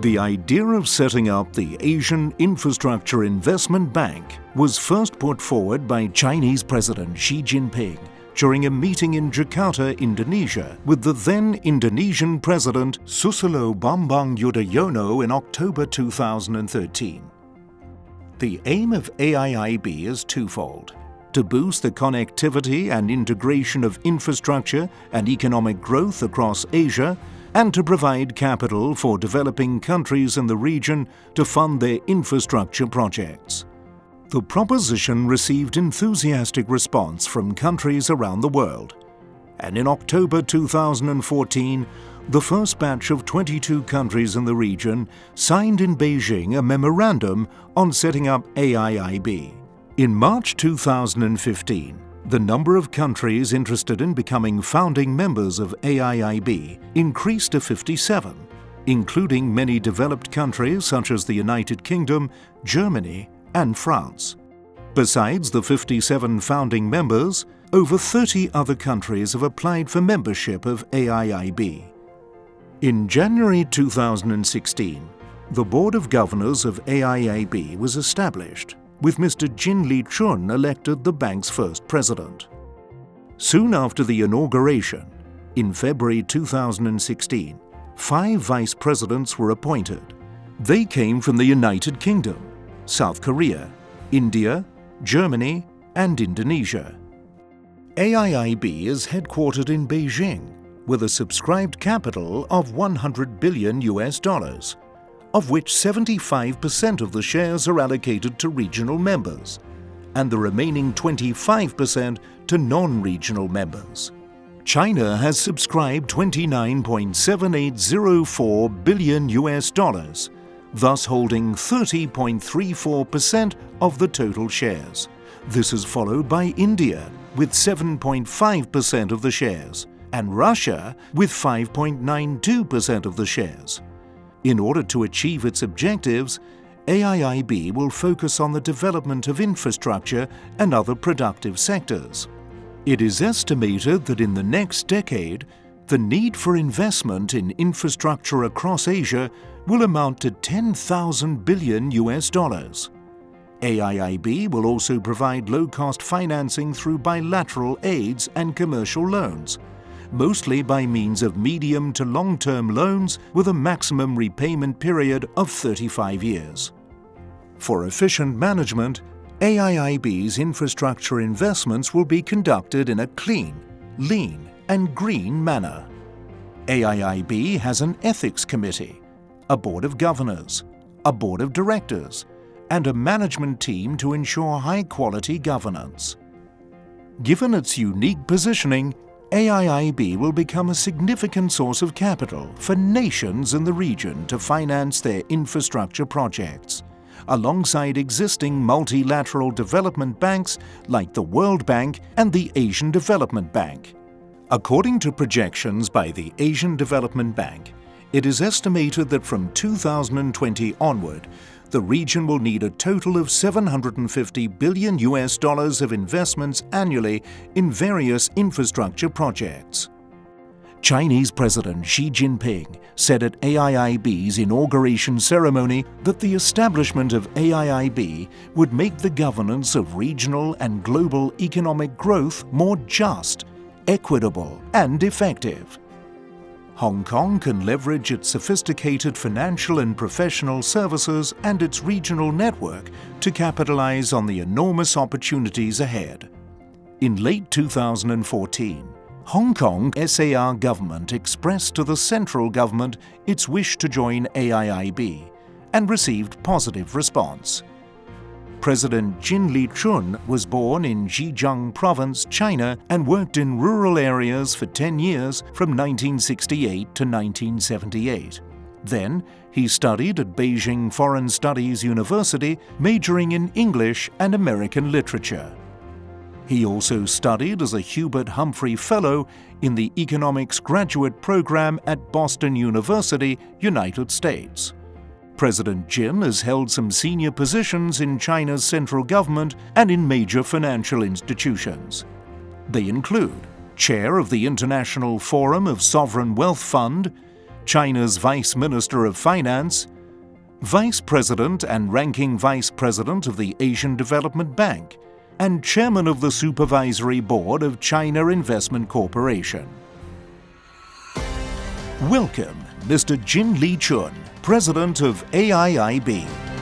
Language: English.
The idea of setting up the Asian Infrastructure Investment Bank was first put forward by Chinese President Xi Jinping during a meeting in Jakarta, Indonesia, with the then Indonesian President Susilo Bambang Yudhoyono in October 2013. The aim of AIIB is twofold: to boost the connectivity and integration of infrastructure and economic growth across Asia, and to provide capital for developing countries in the region to fund their infrastructure projects. The proposition received enthusiastic response from countries around the world, and in October 2014, the first batch of 22 countries in the region signed in Beijing a memorandum on setting up AIIB. In March 2015, the number of countries interested in becoming founding members of AIIB increased to 57, including many developed countries such as the United Kingdom, Germany, and France. Besides the 57 founding members, over 30 other countries have applied for membership of AIIB. In January 2016, the Board of Governors of AIIB was established, with Mr. Jin Lichun elected the bank's first president. Soon after the inauguration, in February 2016, 5 vice presidents were appointed. They came from the United Kingdom, South Korea, India, Germany, and Indonesia. AIIB is headquartered in Beijing, with a subscribed capital of $100 billion, of which 75% of the shares are allocated to regional members, and the remaining 25% to non-regional members. China has subscribed $29.7804 billion, thus holding 30.34% of the total shares. This is followed by India with 7.5% of the shares, and Russia with 5.92% of the shares. In order to achieve its objectives, AIIB will focus on the development of infrastructure and other productive sectors. It is estimated that in the next decade, the need for investment in infrastructure across Asia will amount to $10,000 billion. AIIB will also provide low-cost financing through bilateral aids and commercial loans, mostly by means of medium to long-term loans with a maximum repayment period of 35 years. For efficient management, AIIB's infrastructure investments will be conducted in a clean, lean, and green manner. AIIB has an ethics committee, a board of governors, a board of directors, and a management team to ensure high-quality governance. Given its unique positioning, AIIB will become a significant source of capital for nations in the region to finance their infrastructure projects, alongside existing multilateral development banks like the World Bank and the Asian Development Bank. According to projections by the Asian Development Bank, it is estimated that from 2020 onward, the region will need a total of $750 billion of investments annually in various infrastructure projects. Chinese President Xi Jinping said at AIIB's inauguration ceremony that the establishment of AIIB would make the governance of regional and global economic growth more just, equitable, and effective. Hong Kong can leverage its sophisticated financial and professional services and its regional network to capitalize on the enormous opportunities ahead. In late 2014, Hong Kong SAR government expressed to the central government its wish to join AIIB and received positive response. President Jin Lichun was born in Zhejiang Province, China, and worked in rural areas for 10 years from 1968 to 1978. Then, he studied at Beijing Foreign Studies University, majoring in English and American literature. He also studied as a Hubert Humphrey Fellow in the Economics Graduate Program at Boston University, United States. President Jin has held some senior positions in China's central government and in major financial institutions. They include Chair of the International Forum of Sovereign Wealth Fund, China's Vice Minister of Finance, Vice President and Ranking Vice President of the Asian Development Bank, and Chairman of the Supervisory Board of China Investment Corporation. Welcome, Mr. Jin Li Chun, President of AIIB.